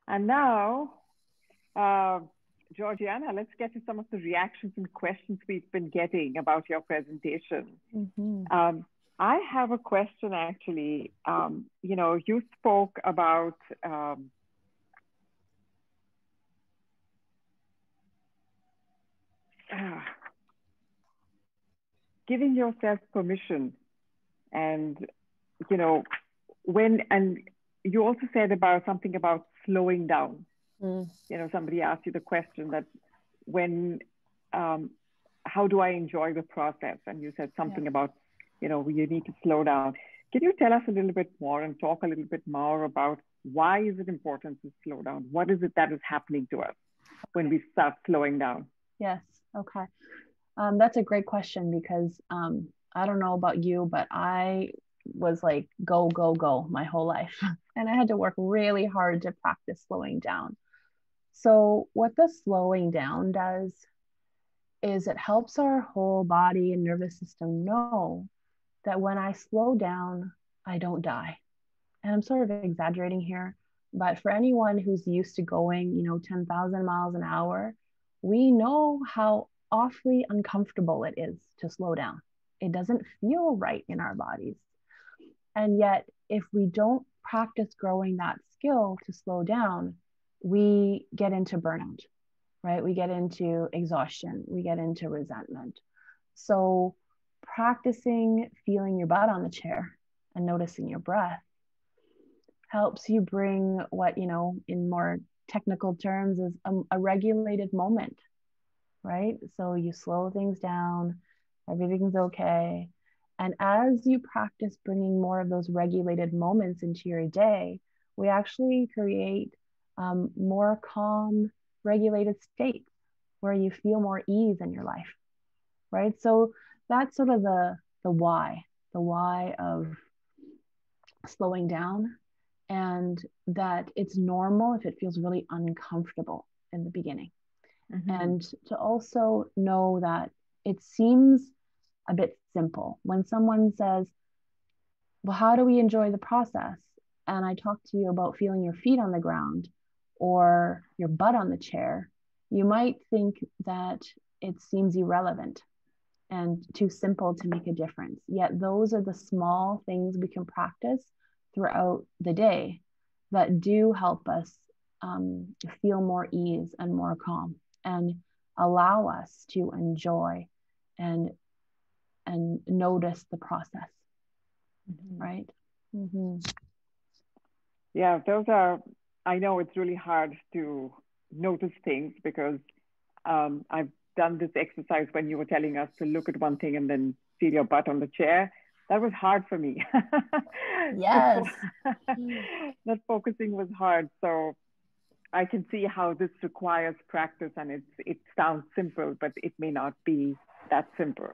And now, uh, Georgiana, let's get to some of the reactions and questions we've been getting about your presentation. Mm-hmm. I have a question actually. You spoke about giving yourself permission, and you know and you also said about something about slowing down. Somebody asked you the question that when how do I enjoy the process, and you said something about you need to slow down. Can you tell us a little bit more and talk a little bit more about why is it important to slow down? What is it that is happening to us when we start slowing down? Yes. Okay. That's a great question because I don't know about you, but I was like, go, go, go my whole life. And I had to work really hard to practice slowing down. So, what the slowing down does is it helps our whole body and nervous system know that when I slow down, I don't die. And I'm sort of exaggerating here, but for anyone who's used to going, 10,000 miles an hour, we know how awfully uncomfortable it is to slow down. It doesn't feel right in our bodies. And yet, if we don't practice growing that skill to slow down, we get into burnout, right? We get into exhaustion, we get into resentment. So, practicing feeling your butt on the chair and noticing your breath helps you bring what, in more technical terms is a regulated moment, right? So you slow things down, everything's okay. And as you practice bringing more of those regulated moments into your day, we actually create more calm, regulated states where you feel more ease in your life, right? So that's sort of the why of slowing down, and that it's normal if it feels really uncomfortable in the beginning. Mm-hmm. And to also know that it seems a bit simple when someone says, well, how do we enjoy the process? And I talk to you about feeling your feet on the ground or your butt on the chair, you might think that it seems irrelevant and too simple to make a difference. Yet those are the small things we can practice throughout the day that do help us feel more ease and more calm and allow us to enjoy and notice the process. Mm-hmm. Right? Mm-hmm. Yeah, I know it's really hard to notice things because I've done this exercise when you were telling us to look at one thing and then feel your butt on the chair. That was hard for me. Yes. That focusing was hard. So I can see how this requires practice, and it sounds simple, but it may not be that simple.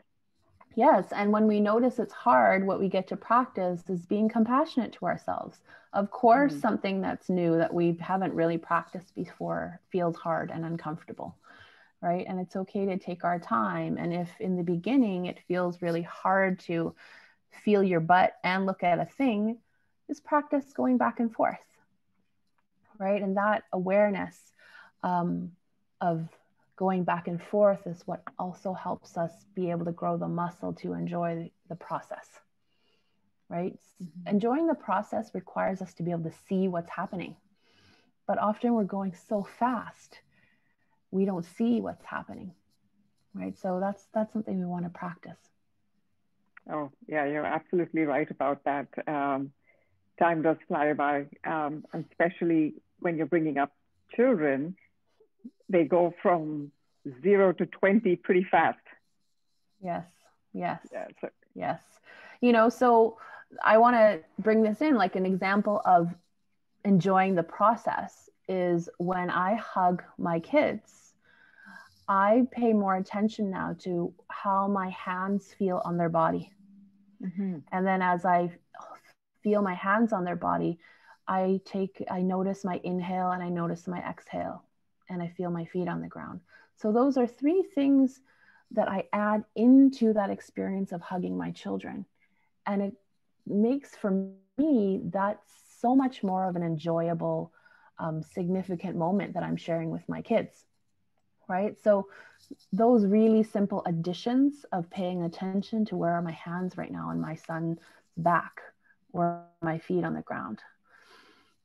Yes. And when we notice it's hard, what we get to practice is being compassionate to ourselves. Of course, something that's new that we haven't really practiced before feels hard and uncomfortable, right? And it's okay to take our time. And if in the beginning it feels really hard to feel your butt and look at a thing, just practice going back and forth, right? And that awareness of going back and forth is what also helps us be able to grow the muscle to enjoy the process, right? Mm-hmm. Enjoying the process requires us to be able to see what's happening. But often we're going so fast, we don't see what's happening, right? So that's something we want to practice. Oh, yeah, you're absolutely right about that. Time does fly by, especially when you're bringing up children. They go from 0 to 20 pretty fast. Yes. Yeah, yes. So I want to bring this in, like an example of enjoying the process is when I hug my kids, I pay more attention now to how my hands feel on their body. Mm-hmm. And then as I feel my hands on their body, I notice my inhale and I notice my exhale, and I feel my feet on the ground. So those are 3 things that I add into that experience of hugging my children. And it makes for me that so much more of an enjoyable significant moment that I'm sharing with my kids, right? So those really simple additions of paying attention to where are my hands right now on my son's back, or my feet on the ground,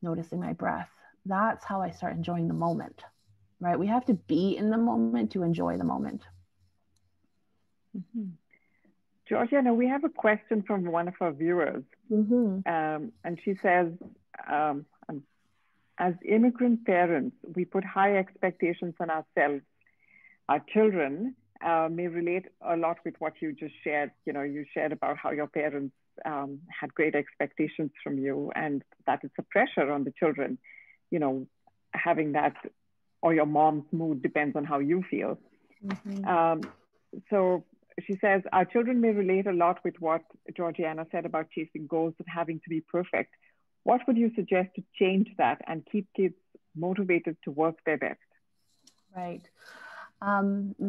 noticing my breath. That's how I start enjoying the moment, right? We have to be in the moment to enjoy the moment. Mm-hmm. Georgianna, we have a question from one of our viewers. Mm-hmm. And she says, as immigrant parents, we put high expectations on ourselves. Our children may relate a lot with what you just shared. You know, you shared about how your parents had great expectations from you, and that it's a pressure on the children, you know, having that, or your mom's mood depends on how you feel. Mm-hmm. So she says, our children may relate a lot with what Georgianna said about chasing goals and having to be perfect. What would you suggest to change that and keep kids motivated to work their best? Right.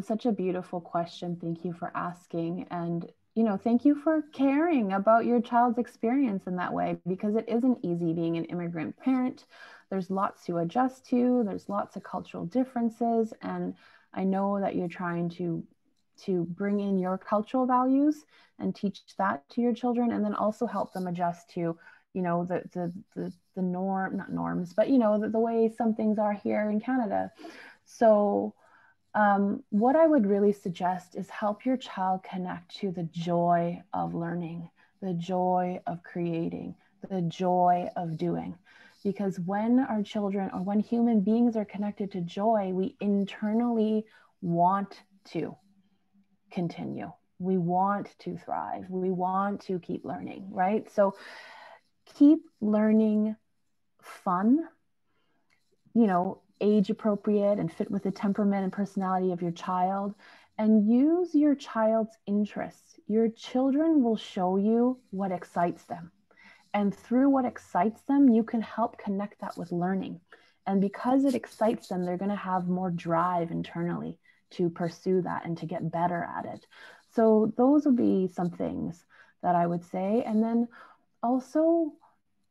Such a beautiful question. Thank you for asking. And, you know, thank you for caring about your child's experience in that way, because it isn't easy being an immigrant parent. There's lots to adjust to. There's lots of cultural differences. And I know that you're trying to bring in your cultural values and teach that to your children, and then also help them adjust to, you know, the not norms, but, you know, the way some things are here in Canada. So what I would really suggest is help your child connect to the joy of learning, the joy of creating, the joy of doing. Because when our children, or when human beings are connected to joy, we internally want to continue. We want to thrive. We want to keep learning, right? So keep learning fun, you know, age appropriate and fit with the temperament and personality of your child, and use your child's interests. Your children will show you what excites them. And through what excites them, you can help connect that with learning. And because it excites them, they're going to have more drive internally to pursue that and to get better at it. So those would be some things that I would say. And then also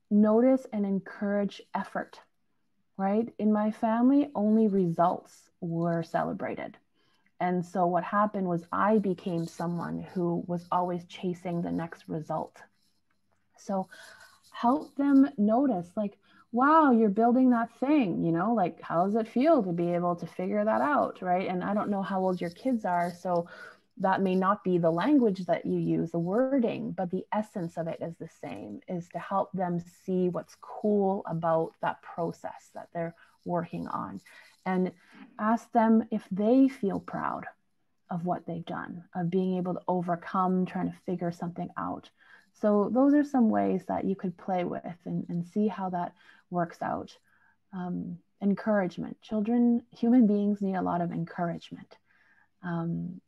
notice and encourage effort, right? In my family, only results were celebrated. And so what happened was I became someone who was always chasing the next result. So help them notice, like, wow, you're building that thing, you know, like, how does it feel to be able to figure that out, right? And I don't know how old your kids are, so that may not be the language that you use, the wording, but the essence of it is the same, is to help them see what's cool about that process that they're working on. And ask them if they feel proud of what they've done, of being able to overcome trying to figure something out. So those are some ways that you could play with and see how that works out. Encouragement. Children, human beings need a lot of encouragement. And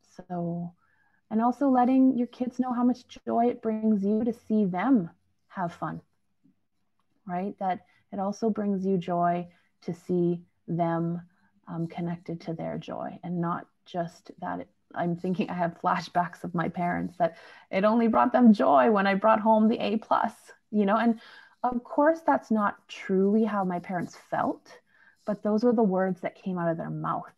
also letting your kids know how much joy it brings you to see them have fun, right? That it also brings you joy to see them connected to their joy, and not just that I'm thinking, I have flashbacks of my parents that it only brought them joy when I brought home the A+, you know, and of course that's not truly how my parents felt, but those were the words that came out of their mouth,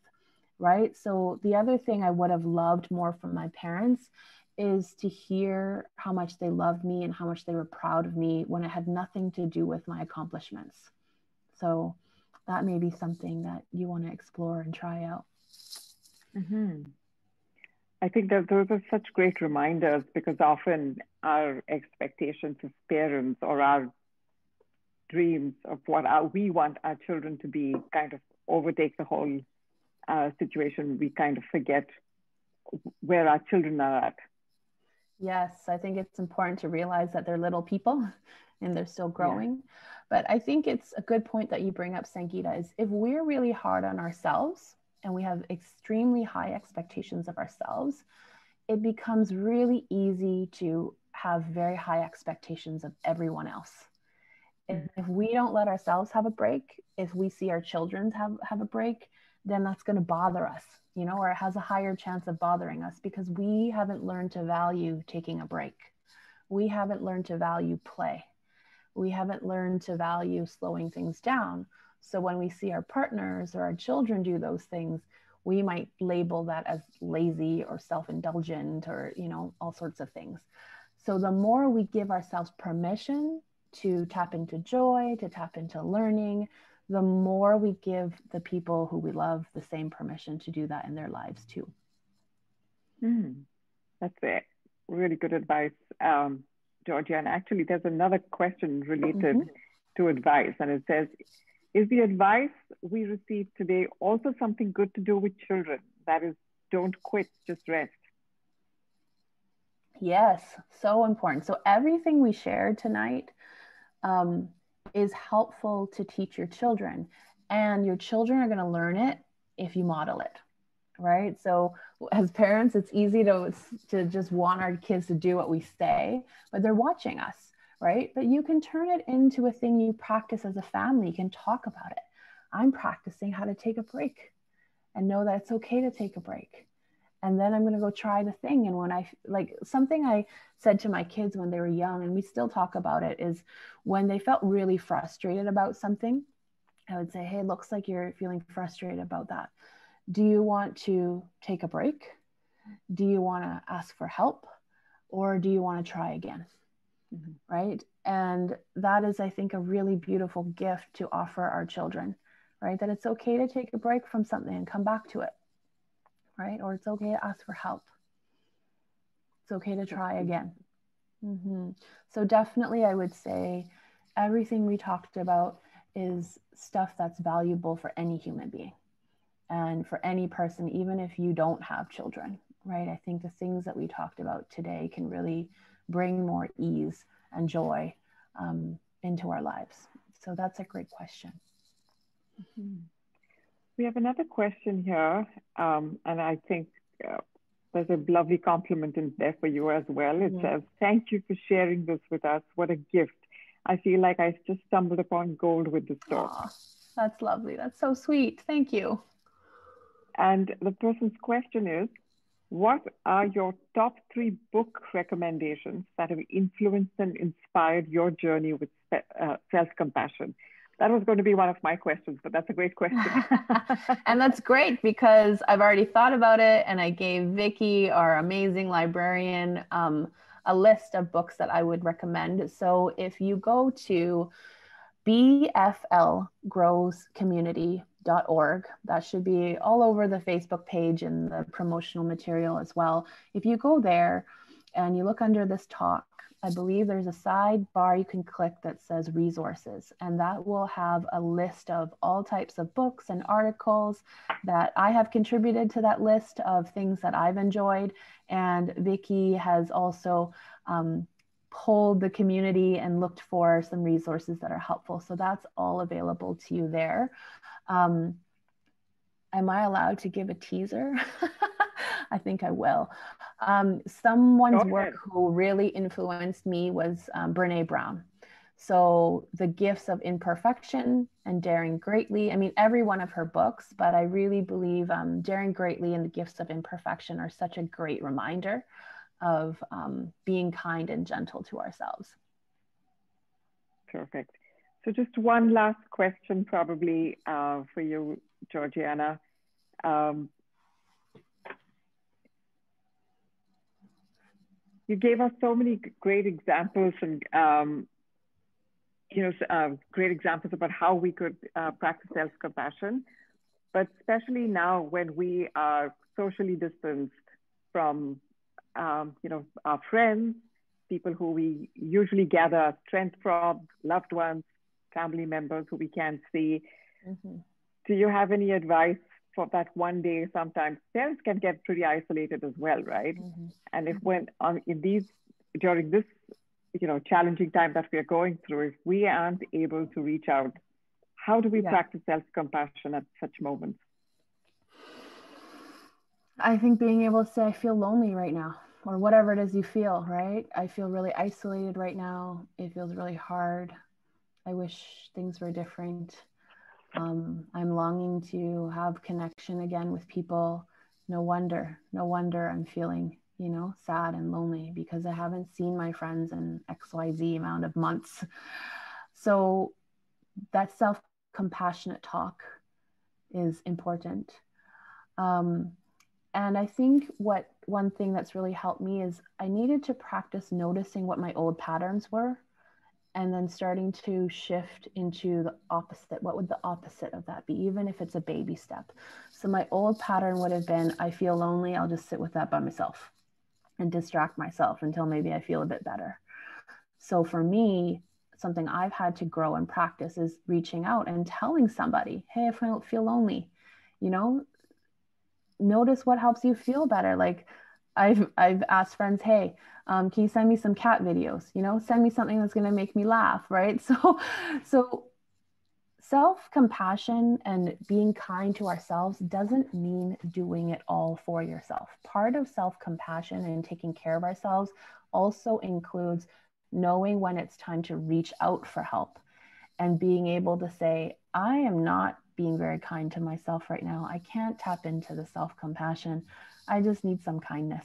right? So the other thing I would have loved more from my parents is to hear how much they loved me and how much they were proud of me when it had nothing to do with my accomplishments. So that may be something that you want to explore and try out. Mm-hmm. I think that those are such great reminders, because often our expectations as parents, or our dreams of what we want our children to be, kind of overtake the whole situation. We kind of forget where our children are at. Yes, I think it's important to realize that they're little people and they're still growing. Yeah. But I think it's a good point that you bring up, Sangeeta, is if we're really hard on ourselves and we have extremely high expectations of ourselves, it becomes really easy to have very high expectations of everyone else. If we don't let ourselves have a break, if we see our children have a break, then that's going to bother us, you know, or it has a higher chance of bothering us, because we haven't learned to value taking a break. We haven't learned to value play. We haven't learned to value slowing things down. So when we see our partners or our children do those things, we might label that as lazy or self-indulgent or, you know, all sorts of things. So the more we give ourselves permission to tap into joy, to tap into learning, the more we give the people who we love the same permission to do that in their lives too. That's it. Really good advice, Georgianna. Actually, there's another question related to advice, and it says, is the advice we receive today also something good to do with children? That is, don't quit, just rest. Yes, so important. So everything we shared tonight is helpful to teach your children, and your children are going to learn it if you model it, right? So as parents, it's easy to just want our kids to do what we say, but they're watching us, right? But you can turn it into a thing you practice as a family. You can talk about it. I'm practicing how to take a break and know that it's okay to take a break. And then I'm going to go try the thing. And when something I said to my kids when they were young, and we still talk about it, is when they felt really frustrated about something, I would say, hey, looks like you're feeling frustrated about that. Do you want to take a break? Do you want to ask for help? Or do you want to try again? Right? And that is, I think, a really beautiful gift to offer our children, right? That it's okay to take a break from something and come back to it, right? Or it's okay to ask for help. It's okay to try again. So definitely, I would say everything we talked about is stuff that's valuable for any human being and for any person, even if you don't have children, right? I think the things that we talked about today can really bring more ease and joy into our lives. So that's a great question. We have another question here, and I think there's a lovely compliment in there for you as well. It says, thank you for sharing this with us. What a gift. I feel like I just stumbled upon gold with this talk. Aww, that's lovely. That's so sweet. Thank you. And the person's question is, what are your top 3 book recommendations that have influenced and inspired your journey with self-compassion? That was going to be one of my questions, but that's a great question. And that's great because I've already thought about it, and I gave Vicky, our amazing librarian, a list of books that I would recommend. So if you go to bflgrowscommunity.org, that should be all over the Facebook page and the promotional material as well. If you go there and you look under this talk, I believe there's a sidebar you can click that says resources, and that will have a list of all types of books and articles that I have contributed to that list of things that I've enjoyed. And Vicky has also polled the community and looked for some resources that are helpful. So that's all available to you there. Am I allowed to give a teaser? I think I will. Someone's work who really influenced me was Brené Brown. So The Gifts of Imperfection and Daring Greatly. I mean, every one of her books, but I really believe Daring Greatly and The Gifts of Imperfection are such a great reminder of being kind and gentle to ourselves. Perfect. So just one last question probably for you, Georgianna. You gave us so many great examples and great examples about how we could practice self-compassion, but especially now when we are socially distanced from our friends, people who we usually gather our strength from, loved ones, family members who we can't see. Do you have any advice for that one day? Sometimes parents can get pretty isolated as well, right? And if during this challenging time that we are going through, if we aren't able to reach out, how do we practice self-compassion at such moments? I think being able to say, I feel lonely right now, or whatever it is you feel, right? I feel really isolated right now. It feels really hard. I wish things were different. I'm longing to have connection again with people. No wonder I'm feeling, sad and lonely because I haven't seen my friends in XYZ amount of months. So that self-compassionate talk is important. And I think one thing that's really helped me is I needed to practice noticing what my old patterns were, and then starting to shift into the opposite. What would the opposite of that be, even if it's a baby step? So my old pattern would have been, I feel lonely, I'll just sit with that by myself and distract myself until maybe I feel a bit better. So for me, something I've had to grow and practice is reaching out and telling somebody, hey, if I don't feel lonely, notice what helps you feel better. Like I've asked friends, hey, can you send me some cat videos? Send me something that's going to make me laugh, right? So self-compassion and being kind to ourselves doesn't mean doing it all for yourself. Part of self-compassion and taking care of ourselves also includes knowing when it's time to reach out for help and being able to say, I am not being very kind to myself right now. I can't tap into the self-compassion. I just need some kindness.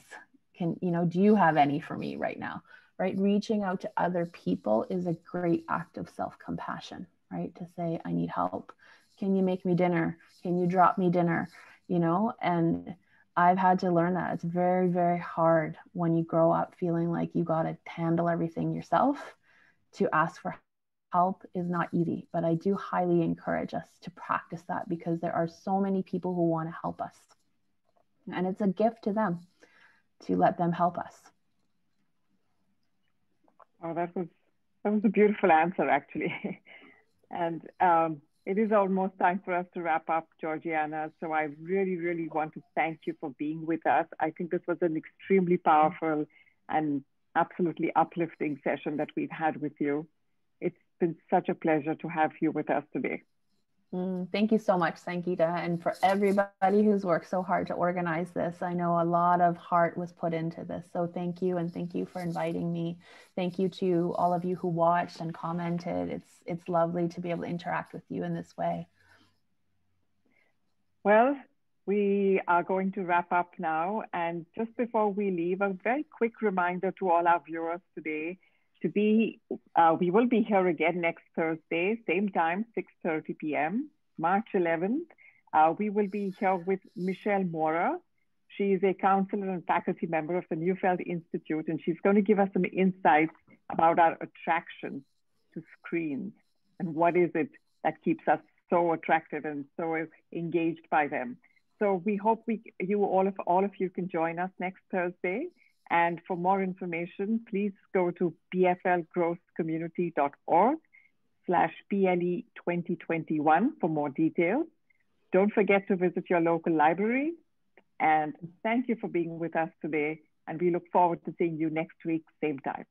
Do you have any for me right now? Right? Reaching out to other people is a great act of self-compassion, right? To say, I need help. Can you make me dinner? Can you drop me dinner? And I've had to learn that it's very, very hard when you grow up feeling like you got to handle everything yourself. To ask for help is not easy, but I do highly encourage us to practice that, because there are so many people who want to help us. And it's a gift to them to let them help us. Oh, that was a beautiful answer, actually. And it is almost time for us to wrap up, Georgianna. So I really, really want to thank you for being with us. I think this was an extremely powerful and absolutely uplifting session that we've had with you. It's been such a pleasure to have you with us today. Thank you so much, Sangeeta, and for everybody who's worked so hard to organize this. I know a lot of heart was put into this. So thank you, and thank you for inviting me. Thank you to all of you who watched and commented. It's lovely to be able to interact with you in this way. Well, we are going to wrap up now. And just before we leave, a very quick reminder to all our viewers today we will be here again next Thursday, same time, 6:30 p.m., March 11th. We will be here with Michelle Mora. She is a counselor and faculty member of the Neufeld Institute, and she's going to give us some insights about our attraction to screens and what is it that keeps us so attracted and so engaged by them. So we hope all of you can join us next Thursday. And for more information, please go to pflgrowthcommunity.org/PLE2021 for more details. Don't forget to visit your local library. And thank you for being with us today. And we look forward to seeing you next week, same time.